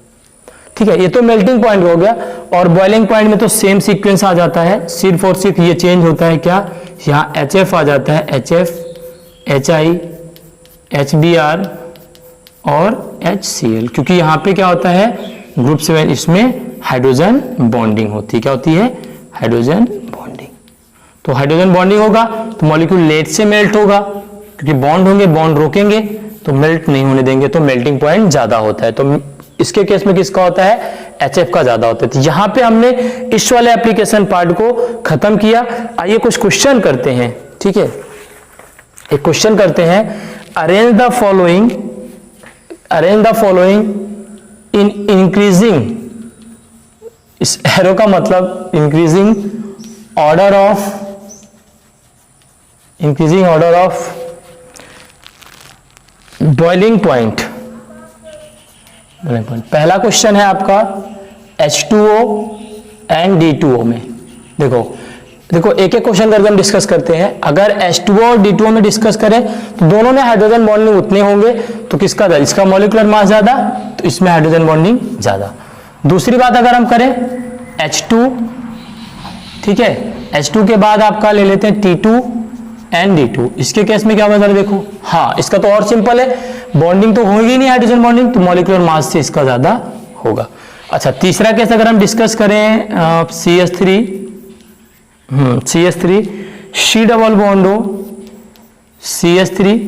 ठीक है। ये तो मेल्टिंग पॉइंट हो गया। और बॉइलिंग पॉइंट में तो सेम सीक्वेंस आ जाता है, सिर्फ और सिर्फ ये चेंज होता है क्या? यहाँ HF आ जाता है, HF, HI, HBr और HCl, क्योंकि यहाँ पे क्या होता है? ग्रुप 7 इसमें हाइड्रोजन बॉन्डिंग होती है। क्या होती है? Hydrogen bonding. तो हाइड्रोजन बॉन्डिंग होगा तो मॉलिक्यूल लेट से मेल्ट होगा, क्योंकि बॉन्ड होंगे, बॉन्ड रोकेंगे तो मेल्ट नहीं होने देंगे, तो मेल्टिंग पॉइंट ज्यादा होता है। तो इसके केस में किसका होता है? HF का ज्यादा होता है। तो यहां पे हमने इस वाले एप्लीकेशन पार्ट को खत्म किया। आइए कुछ क्वेश्चन करते हैं, ठीक है। एक क्वेश्चन करते हैं, arrange the following in increasing, इस एरो का मतलब increasing order of boiling point. पहला क्वेश्चन है आपका H2O एंड D2O में। देखो एक एक क्वेश्चन करके हम डिस्कस करते हैं। अगर H2O और D2O में डिस्कस करें तो दोनों में हाइड्रोजन बॉन्डिंग उतने होंगे, तो किसका ज्यादा? इसका मॉलिक्यूलर मास ज्यादा, तो इसमें हाइड्रोजन बॉन्डिंग ज्यादा। दूसरी बात अगर हम करें H2, ठीक है, H2 के बाद आपका ले लेते हैं T2 एंड D2। इसके केस में क्या होगा देखो, हाँ इसका तो और सिंपल है, बॉन्डिंग तो होगी नहीं हाइड्रोजन बॉन्डिंग, तो मॉलिक्यूलर मास से इसका ज्यादा होगा। अच्छा तीसरा केस अगर हम डिस्कस करें CH3 C डबल बॉन्ड हो CH3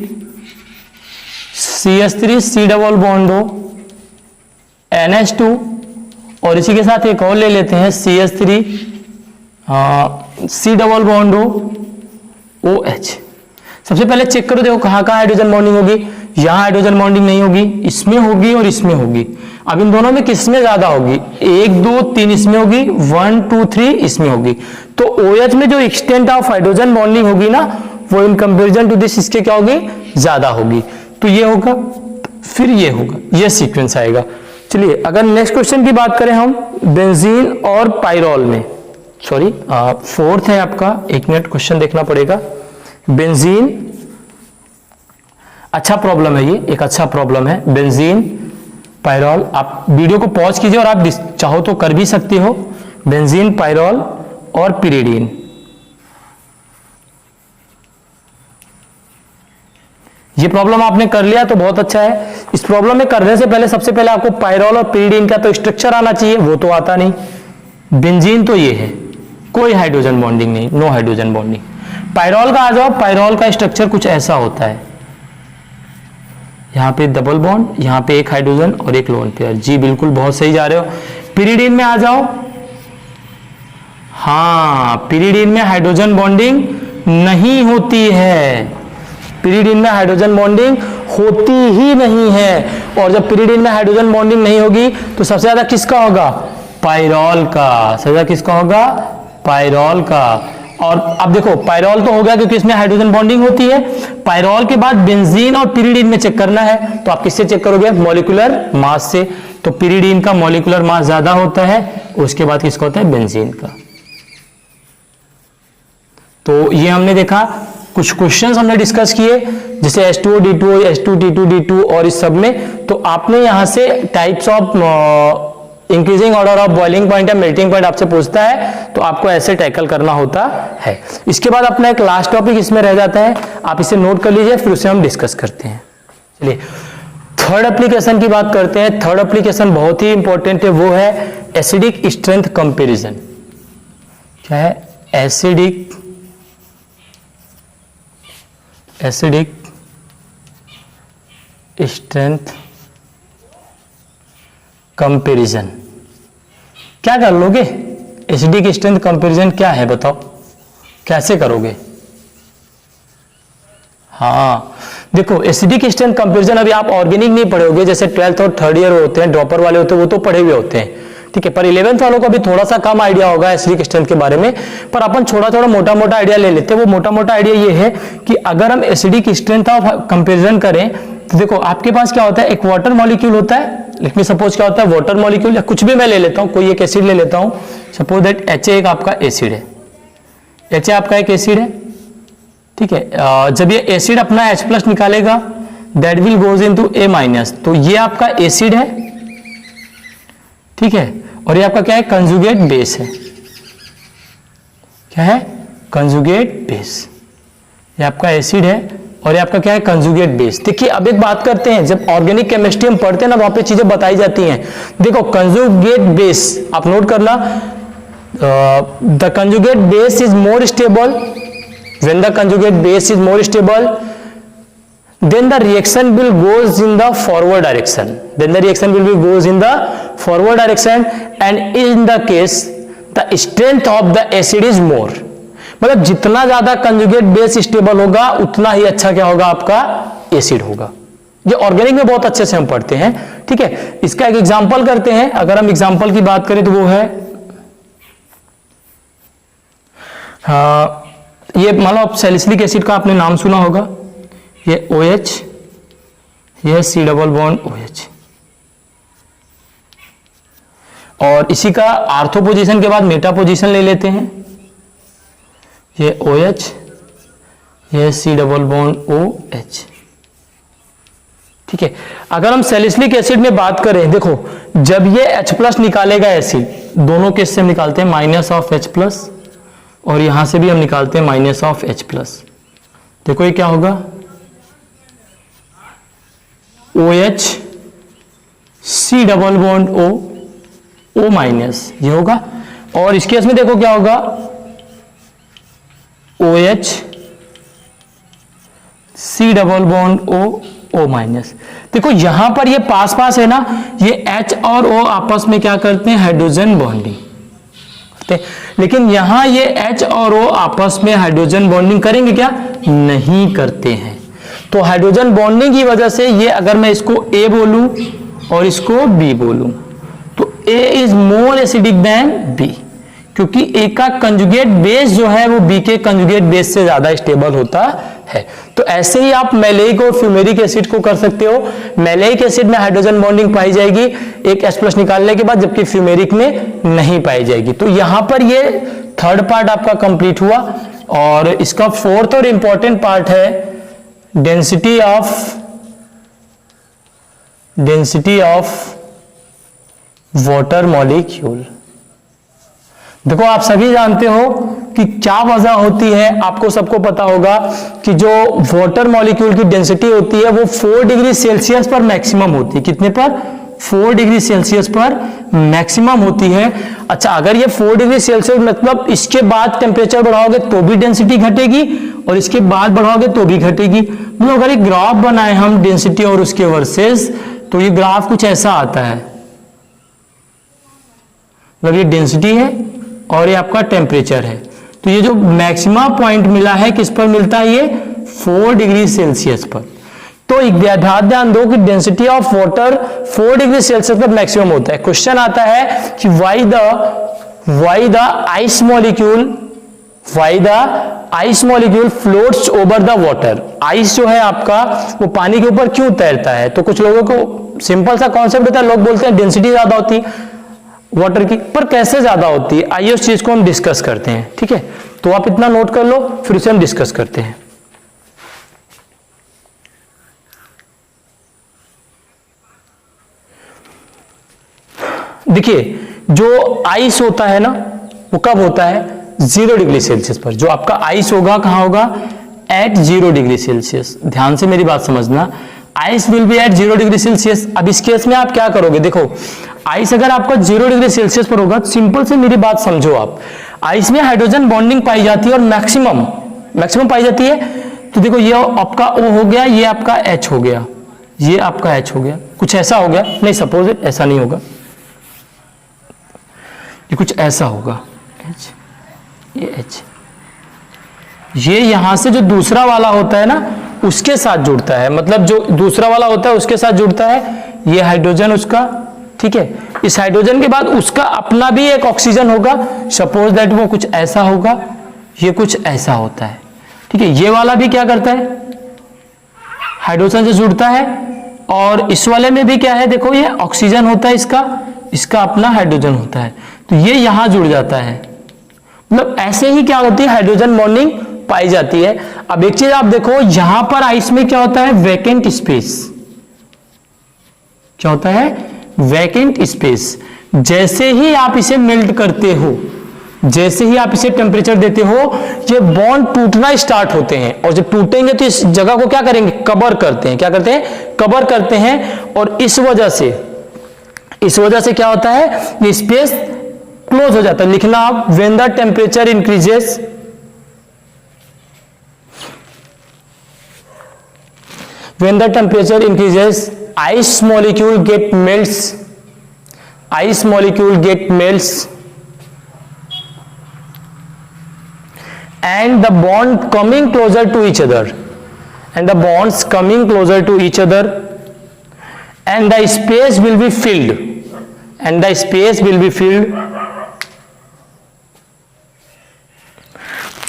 C डबल बॉन्ड हो NH2 और इसी के साथ एक और ले लेते हैं CH3 C डबल बॉन्ड हो OH। सबसे पहले चेक करो देखो कहाँ कहाँ हाइड्रोजन बॉन्डिंग होगी, यहाँ हाइड्रोजन बॉन्डिंग नहीं होगी, इसमें होगी और इसमें होगी। अब इन दोनों में किसमें ज्यादा होगी, 1 2 3 इसमें होगी, 1 2 3 इसमें होगी। तो OH में जो एक्सटेंट ऑफ हाइड्रोजन बॉन्डिंग होगी ना वो इन कंपेरिजन टू दिस इसके क्या होगी, ज्यादा होगी। तो ये होगा, फिर ये होगा, ये सीक्वेंस आएगा। चलिए अगर नेक्स्ट क्वेश्चन की बात करें हम बेंजीन और पायरोल में, सॉरी फोर्थ है आपका, 1 मिनट क्वेश्चन देखना पड़ेगा। बेंजीन, अच्छा प्रॉब्लम है, ये एक अच्छा प्रॉब्लम है। बेंजीन पायरोल, आप वीडियो को पॉज कीजिए और आप चाहो तो कर भी सकते हो। बेंजीन पायरोल और पिरिडीन, ये प्रॉब्लम आपने कर लिया तो बहुत अच्छा है। इस प्रॉब्लम में करने से पहले सबसे पहले आपको पायरोल और पिरिडीन का तो स्ट्रक्चर आना चाहिए, वो तो आता नहीं। बेंजीन तो ये है, कोई हाइड्रोजन बॉन्डिंग नहीं, नो हाइड्रोजन बॉन्डिंग। पायरोल का आ जाओ, पायरोल का स्ट्रक्चर कुछ ऐसा होता है, यहां पे डबल बॉन्ड, यहां पे एक हाइड्रोजन और एक लोन पेयर। जी बिल्कुल, बहुत सही जा रहे हो। पिरिडीन में आ जाओ, हाँ पिरिडीन में हाइड्रोजन बॉन्डिंग नहीं होती है, पिरिडीन में हाइड्रोजन बॉन्डिंग होती ही नहीं है। और जब पिरिडीन में हाइड्रोजन बॉन्डिंग नहीं होगी तो सबसे ज्यादा किसका होगा, पायरोल का, सबसे ज्यादा किसका होगा, पायरोल का। और अब देखो पायरोल तो हो गया क्योंकि इसमें हाइड्रोजन बॉन्डिंग होती है। पायरोल के बाद बेंजीन और पिरिडीन में चेक करना है, तो आप किससे चेक करोगे, मॉलिक्यूलर मास से। तो पिरिडीन का मॉलिक्यूलर मास ज्यादा होता है, उसके बाद किसका होता है, बेंजीन का। तो ये हमने देखा, कुछ क्वेश्चंस हमने डिस्कस किए जैसे H2O D2O, H2 T2 D2 और इस सब में। तो आपने यहां से types of increasing order of boiling point या मेल्टिंग पॉइंट आपसे पूछता है, तो आपको ऐसे टैकल करना होता है। इसके बाद अपना एक लास्ट टॉपिक इसमें रह जाता है, आप इसे नोट कर लीजिए, फिर उसे हम डिस्कस करते हैं। चलिए थर्ड एप्लीकेशन की बात करते हैं। थर्ड एप्लीकेशन बहुत ही इंपॉर्टेंट है, वो है एसिडिक स्ट्रेंथ कंपेरिजन। क्या है, एसिडिक स्ट्रेंथ कंपैरिजन। क्या कर लोगे, एसिडिक स्ट्रेंथ कंपैरिजन क्या है बताओ, कैसे करोगे। हाँ देखो, एसिडिक स्ट्रेंथ कंपैरिजन अभी आप ऑर्गेनिक नहीं पढ़ोगे, जैसे 12th और 3rd ईयर होते हैं, ड्रॉपर वाले होते हैं, वो तो पढ़े हुए होते हैं, ठीक है। पर 11th वालों को भी थोड़ा सा कम आइडिया होगा एसिडिक स्ट्रेंथ के बारे में, पर अपन थोड़ा मोटा मोटा आइडिया ले लेते हैं। वो मोटा मोटा आइडिया ये है कि अगर हम एसिडिक स्ट्रेंथ ऑफ कंपैरिजन करें तो देखो आपके पास क्या होता है, एक वाटर मॉलिक्यूल होता है, लेट मी सपोज क्या होता है, वाटर मॉलिक्यूल या कुछ भी मैं ले लेता हूं, कोई एक एसिड ले लेता हूं, सपोज दैट HA एक आपका एसिड है, HA आपका एक एसिड है, ठीक है। जब ये एसिड अपना H+ निकालेगा that will goes into A-, तो ये आपका एसिड है, ठीक है। और ये आपका क्या है, कंजुगेट बेस है। क्या है, कंजुगेट बेस। ये आपका एसिड है और ये आपका क्या है, कंजुगेट बेस। देखिए अब एक बात करते हैं, जब ऑर्गेनिक केमिस्ट्री हम पढ़ते हैं ना, वहां पे चीजें बताई जाती हैं। देखो कंजुगेट बेस आप नोट करना, the conjugate base is more stable, when the conjugate base is more stable then the reaction will goes in the forward direction, then the reaction will be goes in the forward direction and in the case the strength of the acid is more। मतलब जितना ज्यादा conjugate base stable होगा उतना ही अच्छा क्या होगा, आपका एसिड होगा। ये ऑर्गेनिक में बहुत अच्छे से हम पढ़ते हैं, ठीक है। इसका एक एग्जांपल करते हैं, अगर हम एग्जांपल की बात करें तो वो है ये मान लो सैलिसिलिक एसिड का आपने नाम सुना होगा, ये OH, ये C डबल बॉन्ड OH, और इसी का आर्थो पोजीशन के बाद मेटा पोजीशन ले लेते हैं, ये OH, ये C डबल बॉन्ड OH, ठीक है। अगर हम सैलिसिलिक एसिड में बात करें, देखो जब ये H+ निकालेगा एसिड, दोनों केस से हम निकालते हैं माइनस ऑफ H प्लस, और यहां से भी हम निकालते हैं माइनस ऑफ H प्लस। देखो ये क्या होगा, OH C double bond O minus, ये होगा। और इस केस में देखो क्या होगा, OH C double bond O minus. देखो यहां पर ये पास पास है ना, ये H और O आपस में क्या करते हैं, हाइड्रोजन बॉन्डिंग करते हैं। लेकिन यहां ये H और O आपस में हाइड्रोजन बॉन्डिंग करेंगे क्या, नहीं करते हैं। तो हाइड्रोजन बॉन्डिंग की वजह से ये, अगर मैं इसको A बोलूं और इसको B बोलूं, तो A is more acidic then B, क्योंकि A का कंजुगेट बेस जो है वो B के कंजुगेट बेस से ज्यादा स्टेबल होता है। तो ऐसे ही आप मैलेइक और फ्यूमेरिक एसिड को कर सकते हो। मैलेइक एसिड में हाइड्रोजन बॉन्डिंग पाई जाएगी एक H+ निकालने के बाद, जबकि फ्यूमेरिक में नहीं पाई जाएगी। तो यहां पर ये थर्ड पार्ट आपका कंप्लीट हुआ। और इसका फोर्थ और इंपॉर्टेंट पार्ट है डेंसिटी ऑफ वाटर मॉलिक्यूल। देखो आप सभी जानते हो कि क्या वजह होती है, आपको सबको पता होगा कि जो वाटर मॉलिक्यूल की डेंसिटी होती है वो 4 डिग्री सेल्सियस पर मैक्सिमम होती है। कितने पर, 4 डिग्री सेल्सियस पर मैक्सिमम होती है। अच्छा, अगर ये 4 डिग्री सेल्सियस मतलब इसके बाद टेम्परेचर बढ़ाओगे तो भी डेंसिटी घटेगी, और इसके बाद बढ़ाओगे तो भी घटेगी। मतलब अगर एक ग्राफ बनाए हम डेंसिटी और उसके वर्सेस, तो ये ग्राफ कुछ ऐसा आता है। मतलब ये डेंसिटी है और ये आपका टेम्परेचर है। तो ये जो मैक्सिमा पॉइंट मिला है किस पर मिलता है, ये 4 डिग्री सेल्सियस पर। तो एक ध्यान दो कि density of water 4 degree Celsius पर मैक्सिमम होता है। क्वेश्चन आता है कि why the ice molecule floats over the water. Ice जो है आपका वो पानी के ऊपर क्यों तैरता है? तो कुछ लोगों को सिंपल सा कॉन्सेप्ट होता है, लोग बोलते हैं डेंसिटी ज्यादा होती है वाटर की, पर कैसे ज्यादा होती है, आइए उस चीज को हम डिस्कस करते हैं। ठीक है, तो आप इतना नोट कर लो, फिर उसे हम डिस्कस करते हैं। देखिए जो आइस होता है ना, वो कब होता है, 0 डिग्री सेल्सियस पर। जो आपका आइस होगा कहां होगा, एट 0 डिग्री सेल्सियस। ध्यान से मेरी बात समझना, ice will be at 0 degree Celsius. अब इस केस में आप क्या करोगे, देखो आइस अगर आपका 0 डिग्री सेल्सियस पर होगा, सिंपल से मेरी बात समझो आप, आइस में हाइड्रोजन बॉन्डिंग पाई जाती है और मैक्सिमम पाई जाती है। तो देखो ये आपका O हो गया, ये आपका H हो गया, ये आपका H हो गया, कुछ ऐसा हो गया, नहीं सपोज ऐसा नहीं होगा, ये कुछ ऐसा होगा, H, ये H, ये यहां से जो दूसरा वाला होता है ना उसके साथ जुड़ता है। मतलब जो दूसरा वाला होता है उसके साथ जुड़ता है, ये हाइड्रोजन उसका, ठीक है। इस हाइड्रोजन के बाद उसका अपना भी एक ऑक्सीजन होगा, सपोज दैट वो कुछ ऐसा होगा, ये कुछ ऐसा होता है, ठीक है। ये वाला भी क्या करता है, हाइड्रोजन से जुड़ता है, और इस वाले में भी क्या है, देखो ये ऑक्सीजन होता है, इसका अपना हाइड्रोजन होता है, तो ये यहां जुड़ जाता है। मतलब ऐसे ही क्या होती है, हाइड्रोजन बॉन्डिंग पाई जाती है। अब एक चीज आप देखो, यहां पर आइस में क्या होता है, वैकेंट स्पेस, क्या होता है, वैकेंट स्पेस। जैसे ही आप इसे मेल्ट करते हो, जैसे ही आप इसे टेम्परेचर देते हो, ये बॉन्ड टूटना स्टार्ट होते हैं, और जब टूटेंगे तो इस जगह को क्या करेंगे, कवर करते हैं। क्या करते हैं, कवर करते हैं। और इस वजह से क्या होता है, ये स्पेस क्लोज हो जाता है। लिखना आप, when the temperature increases, when the temperature increases, ice molecule get melts and the bond coming closer to each other, and the bonds coming closer to each other, and the space will be filled,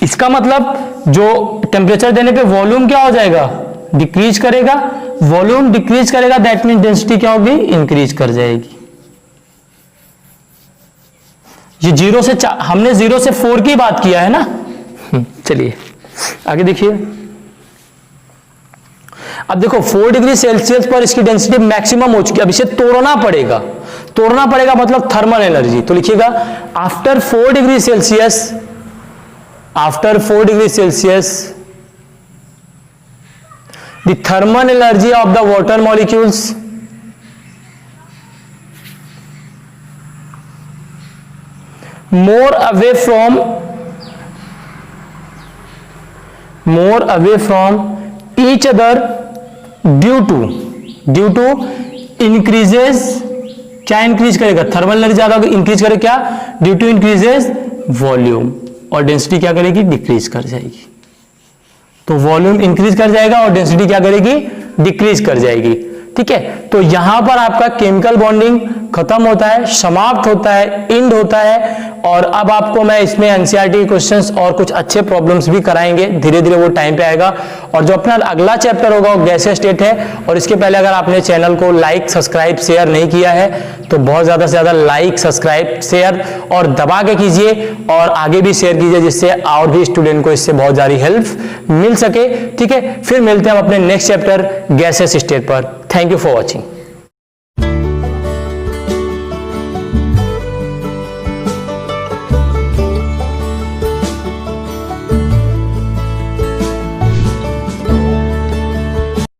इसका मतलब जो temperature देने पे volume क्या हो जाएगा, decrease करेगा। Volume decrease करेगा, दैट मीन डेंसिटी क्या होगी, इंक्रीज कर जाएगी। ये 0 से हमने 0 से 4 की बात किया है ना। चलिए आगे देखिए। अब देखो 4 डिग्री सेल्सियस पर इसकी डेंसिटी मैक्सिमम हो चुकी है, अब इसे तोड़ना पड़ेगा। तोड़ना पड़ेगा मतलब थर्मल एनर्जी, तो लिखिएगा after 4 degree Celsius, after 4 degree Celsius the thermal energy of the water molecules more away from each other due to increases, क्या इंक्रीज करेगा, थर्मल एनर्जी ज्यादा इंक्रीज करे क्या, ड्यू टू इंक्रीजेस वॉल्यूम, और density क्या करेगी, डिक्रीज कर जाएगी। तो वॉल्यूम इंक्रीज कर जाएगा और डेंसिटी क्या करेगी, डिक्रीज कर जाएगी। ठीक है, तो यहां पर आपका केमिकल बॉन्डिंग खत्म होता है, समाप्त होता है, एंड होता है। और अब आपको मैं इसमें एनसीईआरटी क्वेश्चंस और कुछ अच्छे प्रॉब्लम्स भी कराएंगे, धीरे धीरे वो टाइम पे आएगा। और जो अपना अगला चैप्टर होगा वो गैसीय स्टेट है। और इसके पहले अगर आपने चैनल को लाइक, सब्सक्राइब, शेयर नहीं किया है तो बहुत ज्यादा से ज्यादा लाइक, सब्सक्राइब, शेयर और दबा के कीजिए, और आगे भी शेयर कीजिए जिससे और भी स्टूडेंट को इससे बहुत सारी हेल्प मिल सके। ठीक है, फिर मिलते हैं हम अपने नेक्स्ट चैप्टर गैसीय स्टेट पर। Thank you for watching.